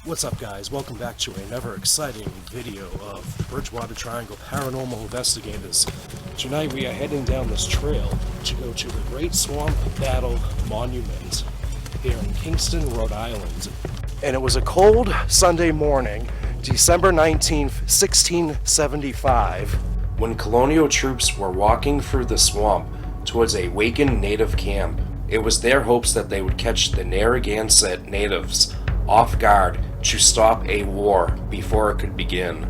What's up, guys? Welcome back to another exciting video of the Bridgewater Triangle Paranormal Investigators. Tonight we are heading down this trail to go to the Great Swamp Battle Monument here in Kingston, Rhode Island. And it was a cold Sunday morning, December 19th, 1675, when colonial troops were walking through the swamp towards a Wakan native camp. It was their hopes that they would catch the Narragansett natives off guard to stop a war before it could begin.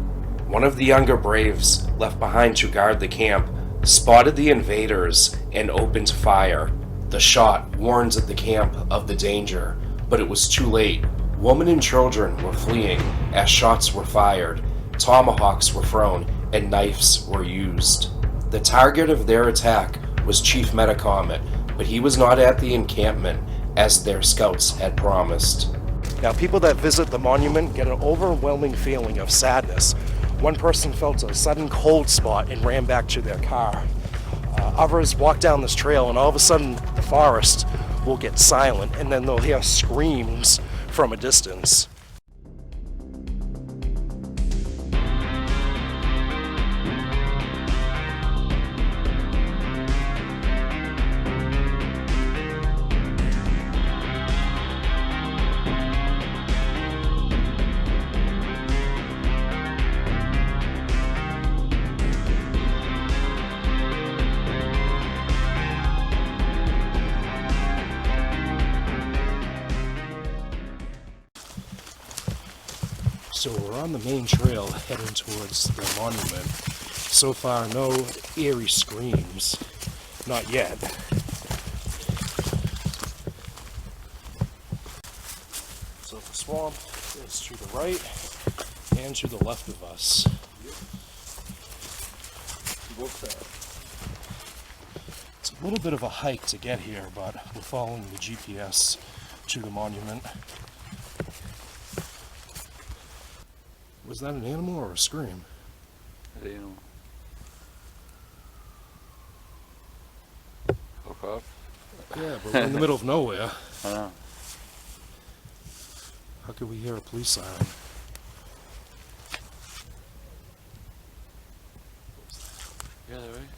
One of the younger braves left behind to guard the camp spotted the invaders and opened fire. The shot warned the camp of the danger, but it was too late. Women and children were fleeing as shots were fired, tomahawks were thrown, and knives were used. The target of their attack was Chief Metacomet, but he was not at the encampment as their scouts had promised. Now, people that visit the monument get an overwhelming feeling of sadness. One person felt a sudden cold spot and ran back to their car. Others walk down this trail and all of a sudden the forest will get silent and then they'll hear screams from a distance. So we're on the main trail heading towards the monument. So far, no eerie screams. Not yet. So the swamp is to the right and to the left of us. It's a little bit of a hike to get here, but we're following the GPS to the monument. Was that an animal or a scream? An animal. Fuck off. Yeah, but we're in the middle of nowhere. I know. How could we hear a police siren? Yeah, they're right.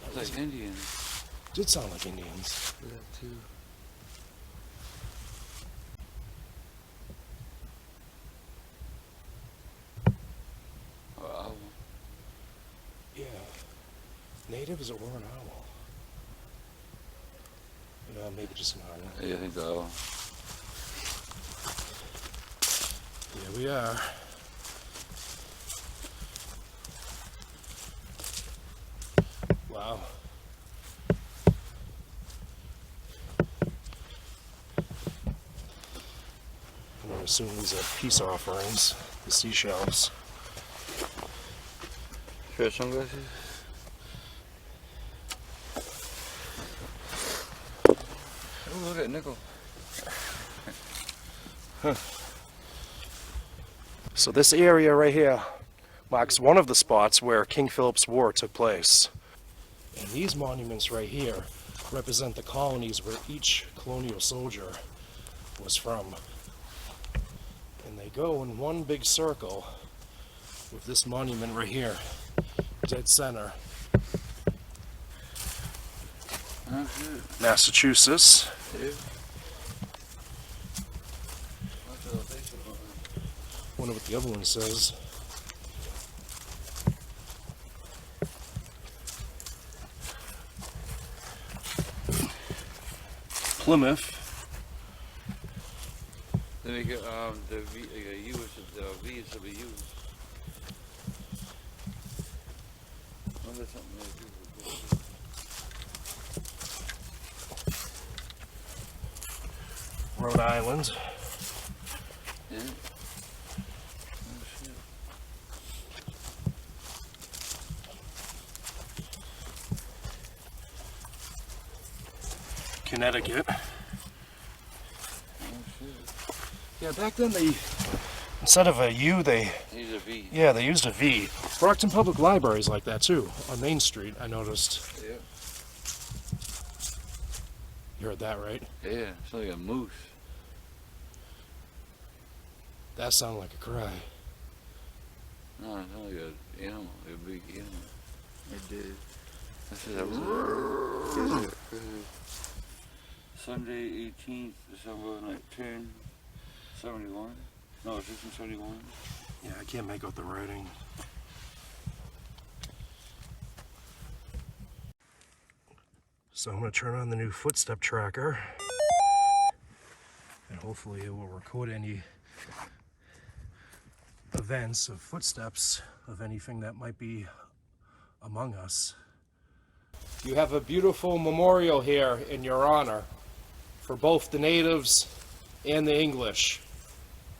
It's like Indians. Did sound like Indians. Yeah, too. Yeah. Natives or an owl? Maybe just an owl. Yeah, I think the owl. Here we are. Wow. I'm going to assume these are peace offerings, the seashells. Sure, sunglasses? Oh, look at nickel. So this area right here marks one of the spots where King Phillip's War took place. And these monuments right here represent the colonies where each colonial soldier was from. And they go in one big circle with this monument right here, dead center. Massachusetts. Yeah. Wonder what the other one says. Plymouth. Then we get the V, U is the V is to be used. Wonder something they do. Rhode Island. Yeah. Oh shit. Connecticut. Oh shit. Yeah, back then they, instead of a U, they Here's a V. Yeah, they used a V. Brockton Public Library's like that too. On Main Street, I noticed. Yeah. You heard that, right? Yeah, it's like a moose. That sounded like a cry. No, it's not like an animal. A big animal. It did. This is a Sunday, 18th December, 10:71. No, 1671. Yeah, I can't make out the writing. So I'm going to turn on the new footstep tracker, and hopefully it will record any events of footsteps of anything that might be among us. You have a beautiful memorial here in your honor for both the natives and the English.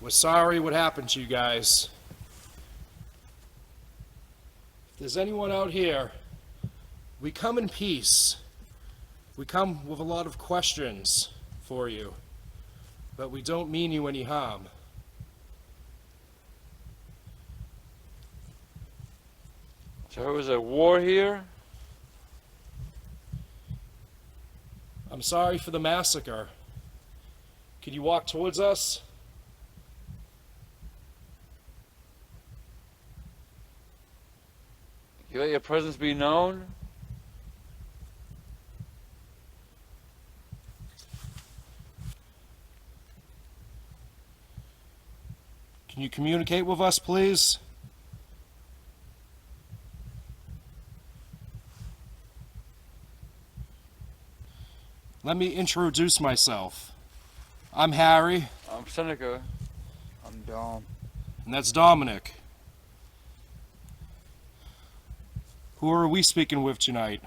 We're sorry what happened to you guys. If there's anyone out here, we come in peace. We come with a lot of questions for you, but we don't mean you any harm. So there was a war here? I'm sorry for the massacre. Could you walk towards us? You let your presence be known? Can you communicate with us, please? Let me introduce myself. I'm Harry, I'm Seneca. I'm Dom. and that's Dominic. Who are we speaking with tonight?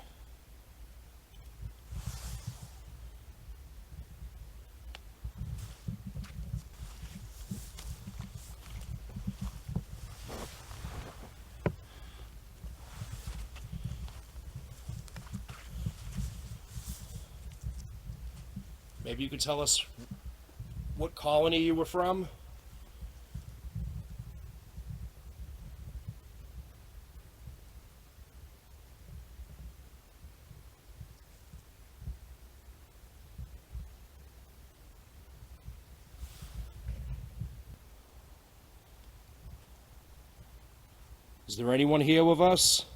Maybe you could tell us what colony you were from? Is there anyone here with us?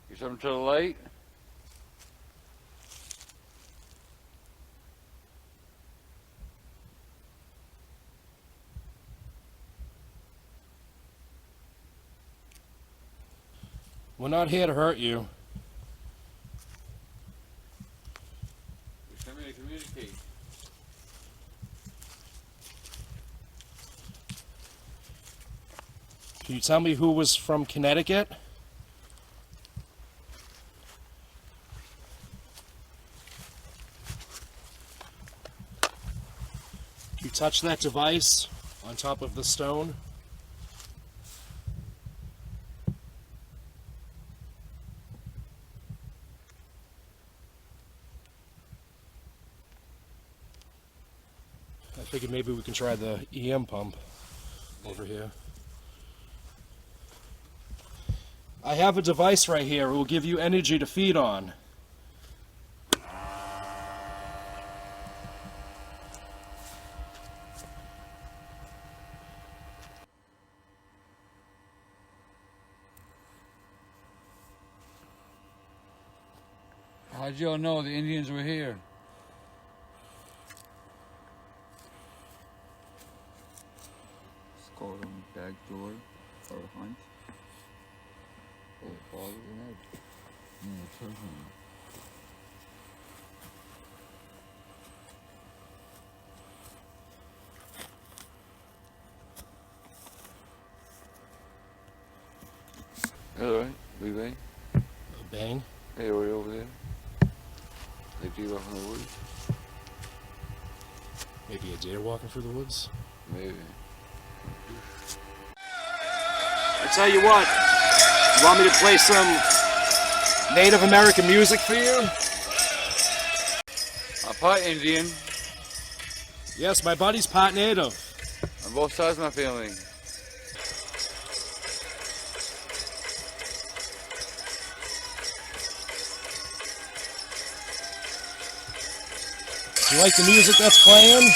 You something to the light? We're not here to hurt you. You sent me to communicate. Can you tell me who was from Connecticut? Can you touch that device on top of the stone? I figured maybe we can try the EM pump over here. I have a device right here. It will give you energy to feed on. How'd y'all know the Indians were here? Skull on the back door for a hunt. Oh, fall of the head. Yeah, turn him. All right, we bang. A bang. Hey, are we over there? They deer off in the woods? Maybe a deer walking through the woods. Maybe. I tell you what, you want me to play some Native American music for you? I'm part Indian Yes, my buddy's part Native. on both sides of my family. You like the music that's playing?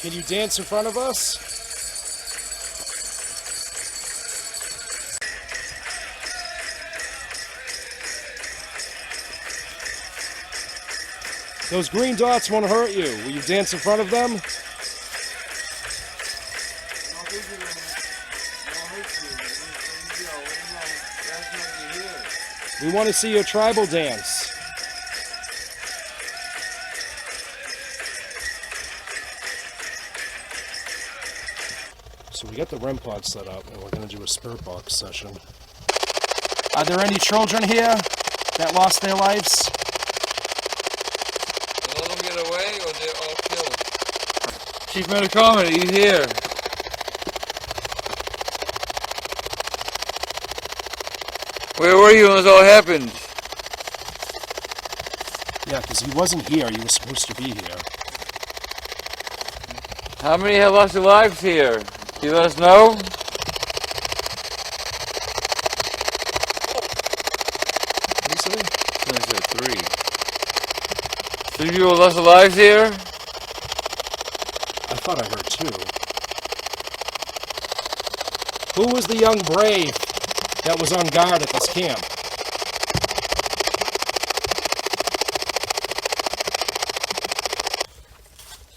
Can you dance in front of us? Those green dots won't hurt you. Will you dance in front of them? We want to see your tribal dance. So we got the REM pod set up, and we're going to do a spirit box session. Are there any children here that lost their lives? Did let them get away, or they're all killed? Chief Medicomer, are you here? Where were you when this all happened? Yeah, because he wasn't here. He was supposed to be here. How many have lost their lives here? Can you let us know? What did he say? I said 3. 3 people lost their lives here? I thought I heard 2. Who was the young brave that was on guard at this camp?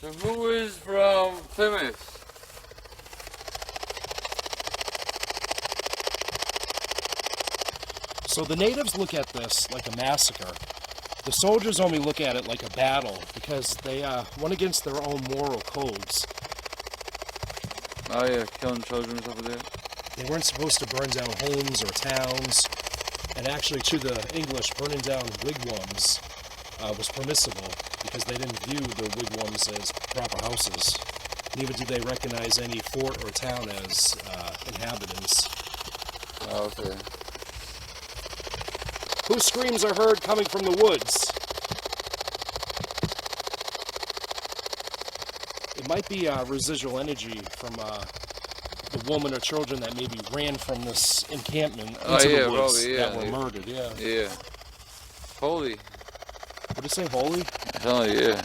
So who is from Plymouth? So the natives look at this like a massacre. The soldiers only look at it like a battle because they went against their own moral codes. Oh yeah, killing children and stuff like that. They weren't supposed to burn down homes or towns, and actually to the English, burning down wigwams was permissible because they didn't view the wigwams as proper houses. Neither did they recognize any fort or town as inhabitants. Oh, okay. Whose screams are heard coming from the woods? It might be residual energy from the woman or children that maybe ran from this encampment into the woods probably, that were murdered. Yeah. Yeah. Holy. What did it say? Holy? Oh yeah.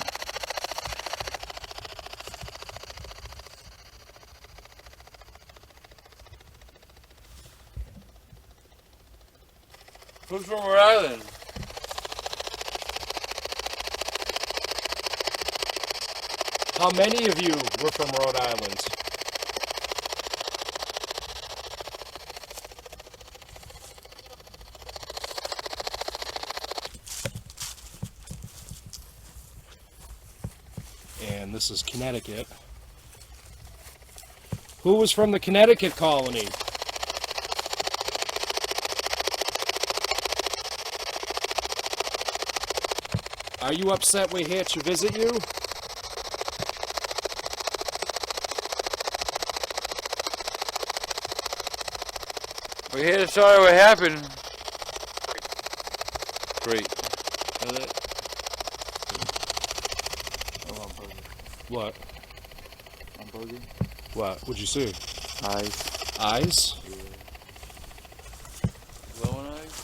Who's from Rhode Island? How many of you were from Rhode Island? And this is Connecticut. Who was from the Connecticut colony? Are you upset we're here to visit you? We're here to tell you what happened. Great. What? Hamburger. What? What'd you see? Eyes. Eyes? Glowing eyes?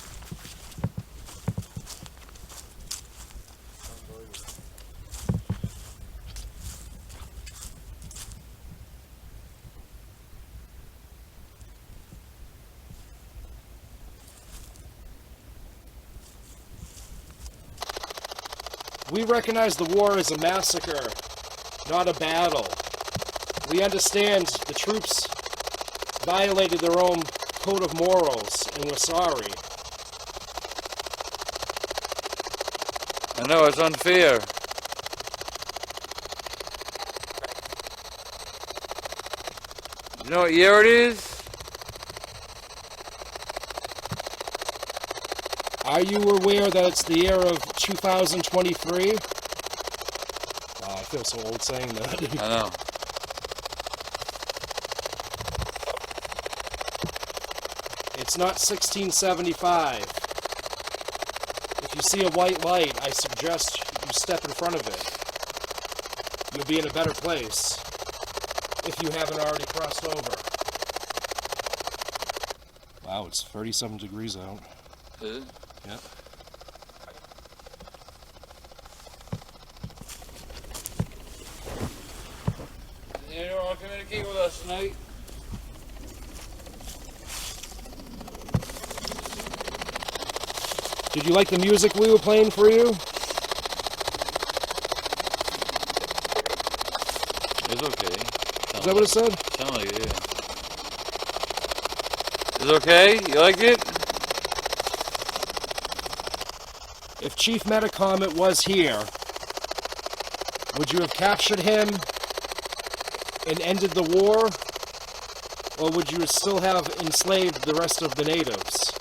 We recognize the war as a massacre, not a battle. We understand the troops violated their own code of morals, and we're sorry. I know, it's unfair. You know what year it is? Are you aware that it's the year of 2023? Wow, I feel so old saying that. I know. It's not 1675. If you see a white light, I suggest you step in front of it. You'll be in a better place if you haven't already crossed over. Wow, it's 37 degrees out. Is it? Yep. here with us tonight. Did you like the music we were playing for you? It's okay. Is that what it said? Sound like it, yeah. It's okay? You liked it? If Chief Metacomet was here, would you have captured him and ended the war? Or would you still have enslaved the rest of the natives?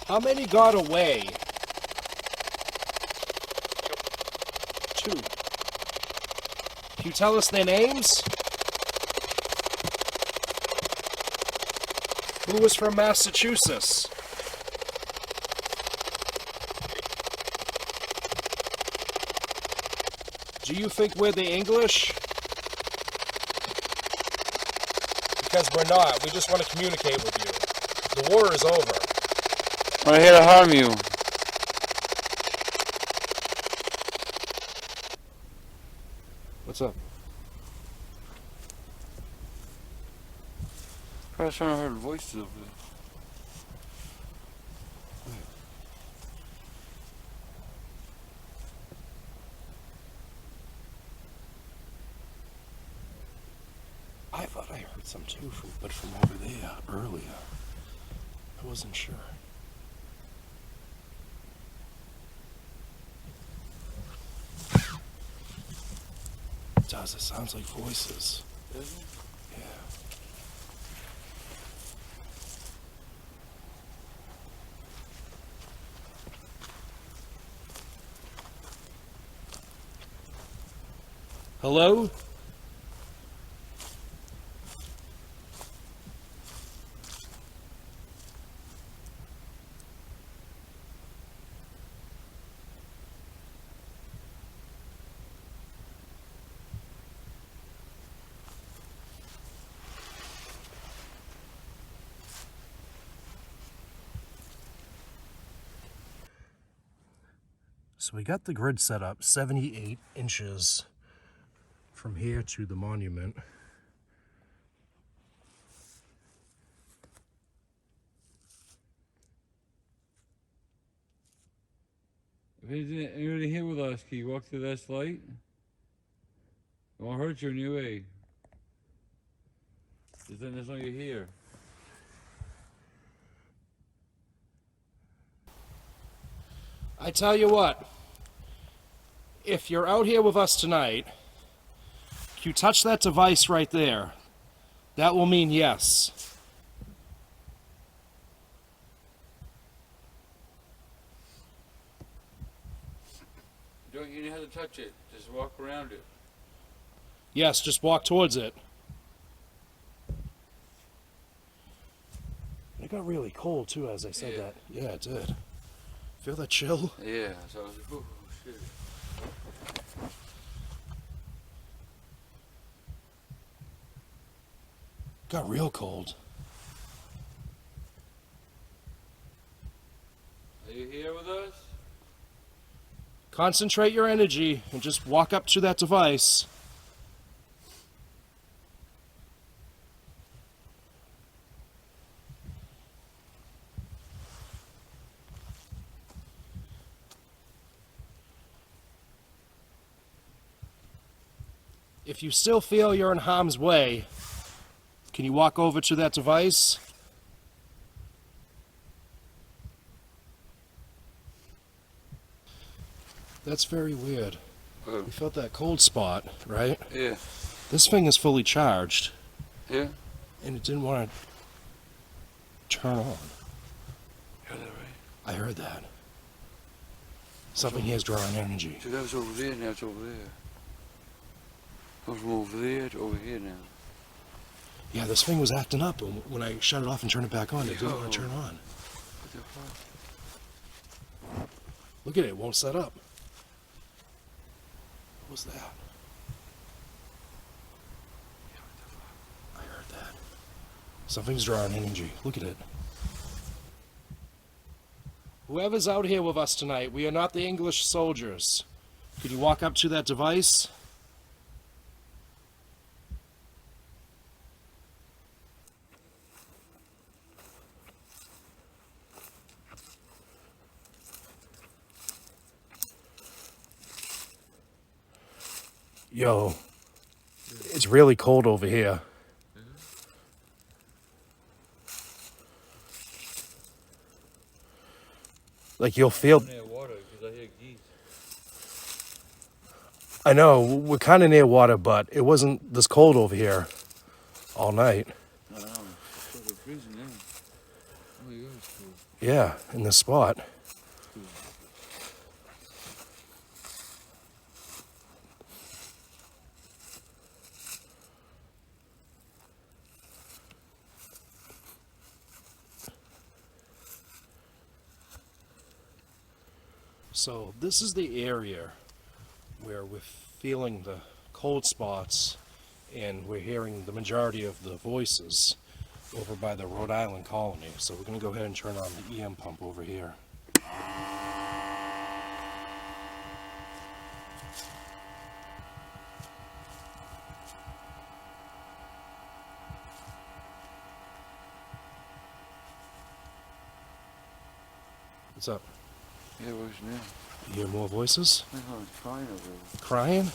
How many got away? 2. Can you tell us their names? Who was from Massachusetts? Do you think we're the English? Because we're not. We just want to communicate with you. The war is over. I'm here to harm you. What's up? I was trying to hear voices over there. I thought I heard some too, but from over there earlier. I wasn't sure. It does. It sounds like voices. Does it? Yeah. Hello? So we got the grid set up 78 inches from here to the monument. If there's anybody here with us, can you walk through that light? It won't hurt you anyway. Just then there's no you here. I tell you what, if you're out here with us tonight, can you touch that device right there? That will mean yes. You don't have to touch it. Just walk around it. Yes, just walk towards it. It got really cold too as I said that. Yeah, it did. Feel that chill? Yeah, so I was like, ooh, shit. Got real cold. Are you here with us? Concentrate your energy and just walk up to that device. If you still feel you're in harm's way, can you walk over to that device? That's very weird. Oh. We felt that cold spot, right? Yeah. This thing is fully charged, Yeah? and it didn't want to turn on. You heard that right? I heard that. Something here is drawing energy. So that was over there, now it's over there. It was from over there to over here now. Yeah, this thing was acting up when I shut it off and turned it back on. It didn't want to Yo. turn on. What the fuck? Look at it, it won't set up. What was that? I heard that. Something's drawing energy. Look at it. Whoever's out here with us tonight, we are not the English soldiers. Could you walk up to that device? Yo, it's really cold over here. Like you'll feel. Near water, because I hear geese. I know we're kind of near water, but it wasn't this cold over here all night. I know. It's like freezing now. Oh my God, it's cold. Yeah, in this spot. So this is the area where we're feeling the cold spots and we're hearing the majority of the voices over by the Rhode Island colony. So we're going to go ahead and turn on the EM pump over here. What's up? Yeah, where's now? You hear more voices? I thought I was crying over there. Crying?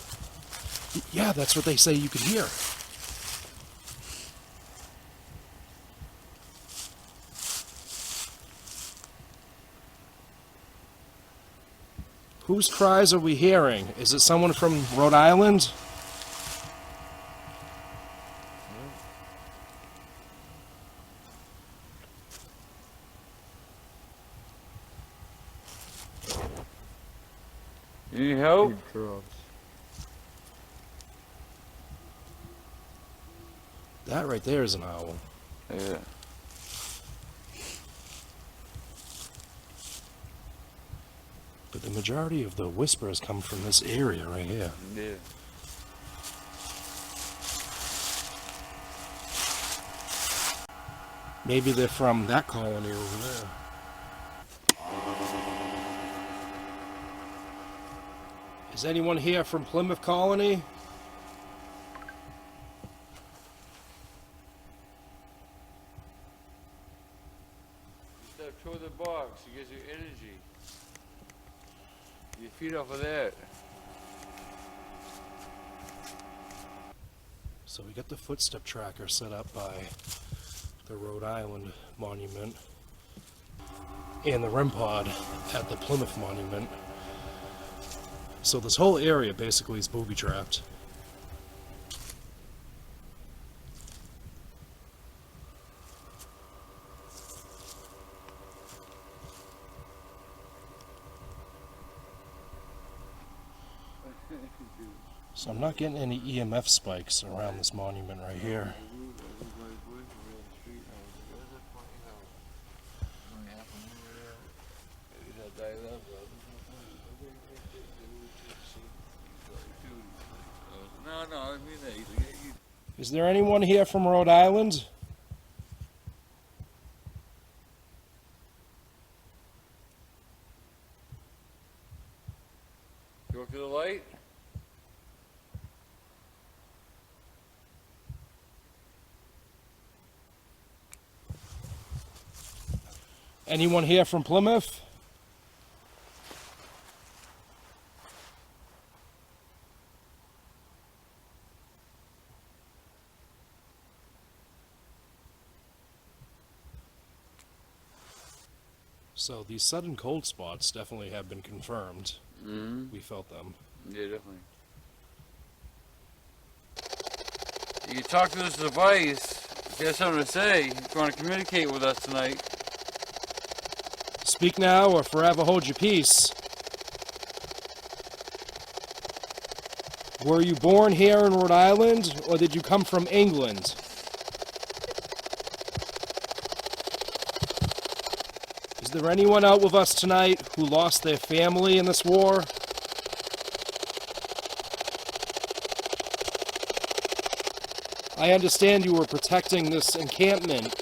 Yeah, that's what they say you could hear. Whose cries are we hearing? Is it someone from Rhode Island? You need help? Big drugs. That right there is an owl. Yeah. But the majority of the whispers come from this area right here. Yeah. Maybe they're from that colony over there. Is anyone here from Plymouth Colony? Step toward the box, it gives you energy. You feed off of that. So we got the footstep tracker set up by the Rhode Island monument and the REM pod at the Plymouth monument. So this whole area basically is booby trapped. So I'm not getting any EMF spikes around this monument right here. No, I mean that. You Is there anyone here from Rhode Island? go to the light? Anyone here from Plymouth? So these sudden cold spots definitely have been confirmed. Mm-hmm. We felt them. Yeah, definitely. You can talk to this device. If you have something to say, if you want to communicate with us tonight. Speak now or forever hold your peace. Were you born here in Rhode Island or did you come from England? Is there anyone out with us tonight who lost their family in this war? I understand you were protecting this encampment.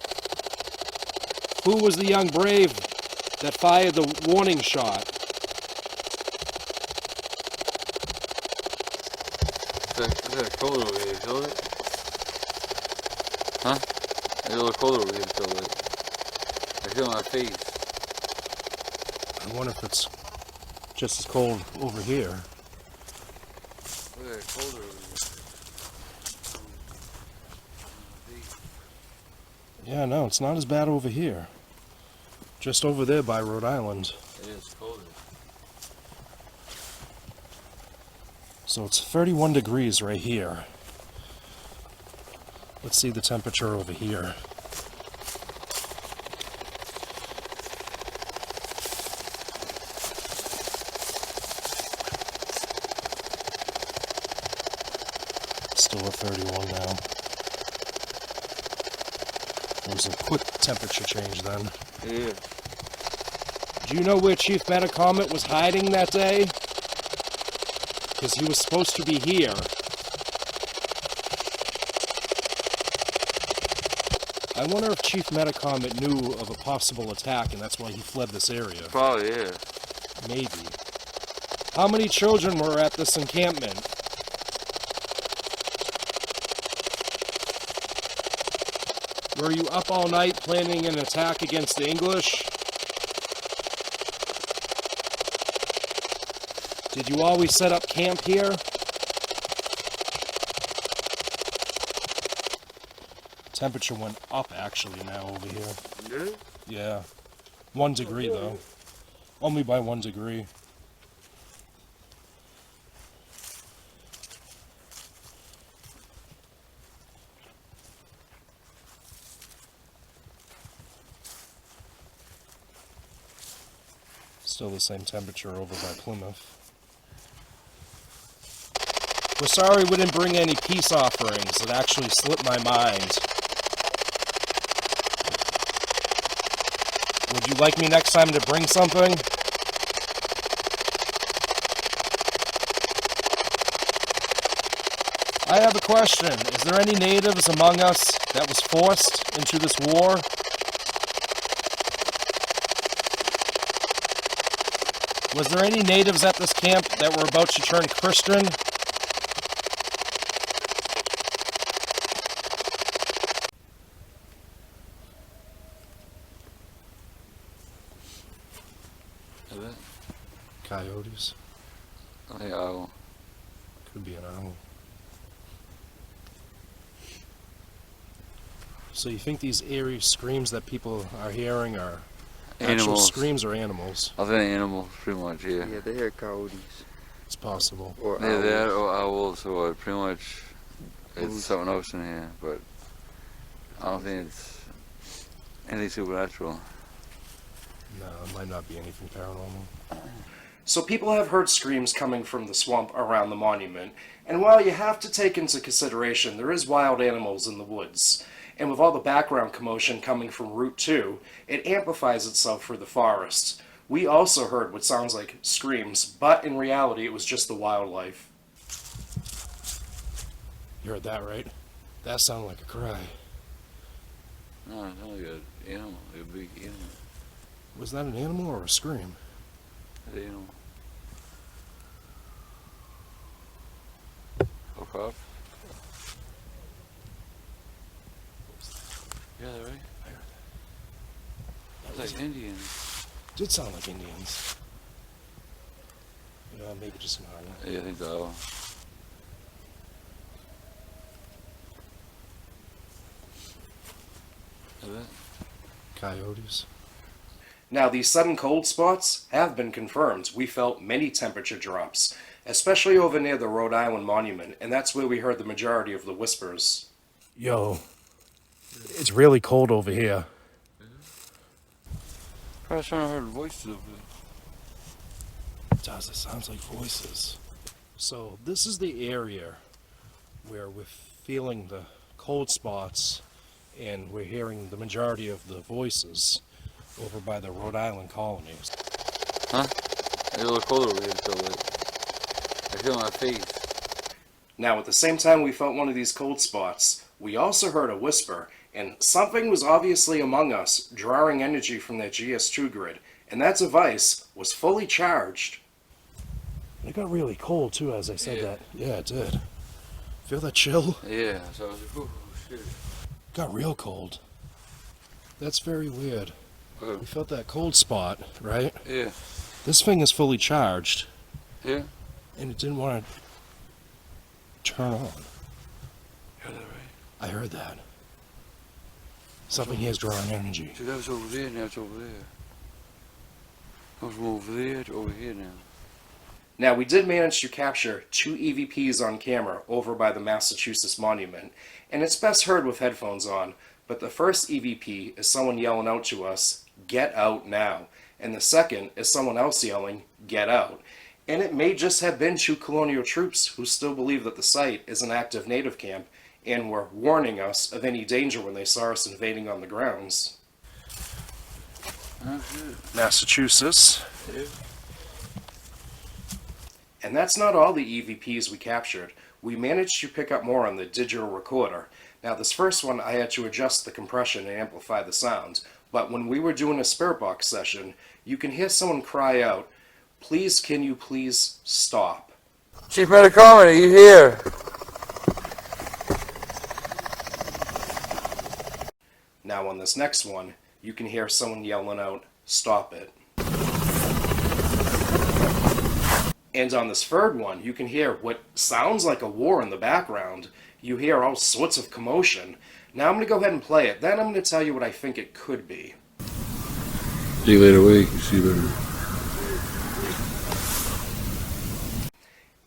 Who was the young brave that fired the warning shot? It's a cold over here, feel it? Huh? It's a little cold over here, feel it? I feel my face. I wonder if it's just as cold over here. Look at it's colder over here. Yeah, no, it's not as bad over here. Just over there by Rhode Island. It is colder. So it's 31 degrees right here. Let's see the temperature over here. Still at 31 now. It was a quick temperature change then. Yeah. Do you know where Chief Metacomet was hiding that day? Because he was supposed to be here. I wonder if Chief Metacomet knew of a possible attack and that's why he fled this area. Probably, yeah. Maybe. How many children were at this encampment? Were you up all night planning an attack against the English? Did you always set up camp here? Temperature went up actually now over here. Yeah? Yeah. 1 degree though. Only by 1 degree. Still the same temperature over by Plymouth. We're sorry we didn't bring any peace offerings. It actually slipped my mind. Would you like me next time to bring something? I have a question. Is there any natives among us that was forced into this war? Was there any natives at this camp that were about to turn Christian? Is it? Coyotes. I think owl. Could be an owl. So you think these eerie screams that people are hearing are actual Animals. screams or animals? I think animals, pretty much, yeah. Yeah, they hear coyotes. It's possible. Or Yeah, that owls. or owls, or pretty much it's Who's- something else in here, but I don't think it's anything supernatural. No, it might not be anything paranormal. So people have heard screams coming from the swamp around the monument, and while you have to take into consideration there is wild animals in the woods, and with all the background commotion coming from Route 2, it amplifies itself for the forest. We also heard what sounds like screams, but in reality it was just the wildlife. You heard that right? That sounded like a cry. No, it's only an animal, a big animal. Was that an animal or a scream? An animal. A cop? Yeah, they're right. I heard that. It's like Indians. Did sound like Indians. Yeah, maybe just an island. Yeah, I think the owl. Is it? Coyotes. Now, these sudden cold spots have been confirmed. We felt many temperature drops, especially over near the Rhode Island Monument, and that's where we heard the majority of the whispers. Yo, it's really cold over here. I was trying to hear voices over It does, it sounds like voices. So, this is the area where we're feeling the cold spots, and we're hearing the majority of the voices over by the Rhode Island colonies. Huh? It's a little colder over here, so like, I feel my face. Now, at the same time we felt one of these cold spots, we also heard a whisper, and something was obviously among us, drawing energy from that GS2 grid, and that device was fully charged. It got really cold, too, as I said Yeah. that. Yeah, it did. Feel that chill? Yeah, so I was like, oh, shit. Got real cold. That's very weird. Oh, We felt that cold spot, right? yeah, This thing is fully charged, yeah. and it didn't want to turn on. Yeah, that right. I heard that. Something here is drawing energy. So that was over there, now it's over there. Comes from over there to over here now. Now, we did manage to capture 2 EVPs on camera over by the Massachusetts Monument, and it's best heard with headphones on, but the first EVP is someone yelling out to us, "Get out now," and the second is someone else yelling, "Get out." And it may just have been 2 colonial troops who still believe that the site is an active native camp and were warning us of any danger when they saw us invading on the grounds. Massachusetts. Yeah. And that's not all the EVPs we captured. We managed to pick up more on the digital recorder. Now, this first one I had to adjust the compression and amplify the sound, but when we were doing a spirit box session, you can hear someone cry out, "Please, can you please stop?" Chief Medicomer, are you here? Now, on this next one, you can hear someone yelling out, "Stop it." And on this third one, you can hear what sounds like a war in the background. You hear all sorts of commotion. Now I'm going to go ahead and play it, then I'm going to tell you what I think it could be. See you later week, you see better.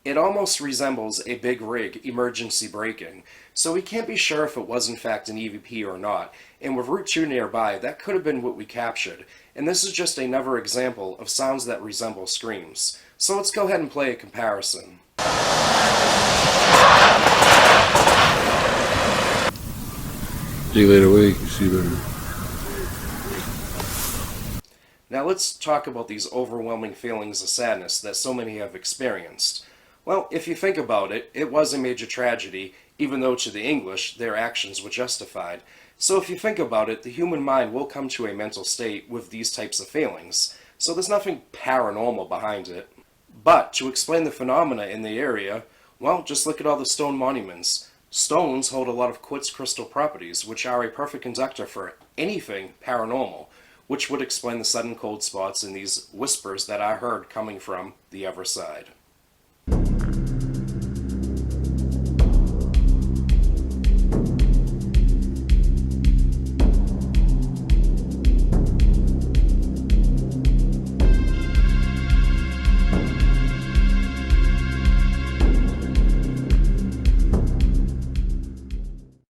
It almost resembles a big rig emergency braking, so we can't be sure if it was in fact an EVP or not, and with Route 2 nearby, that could have been what we captured, and this is just another example of sounds that resemble screams. So let's go ahead and play a comparison. See you later week, you see better. Now let's talk about these overwhelming feelings of sadness that so many have experienced. Well, if you think about it, it was a major tragedy, even though to the English, their actions were justified. So if you think about it, the human mind will come to a mental state with these types of feelings. So there's nothing paranormal behind it. But to explain the phenomena in the area, well, just look at all the stone monuments. Stones hold a lot of quartz crystal properties, which are a perfect conductor for anything paranormal, which would explain the sudden cold spots and these whispers that I heard coming from the other side.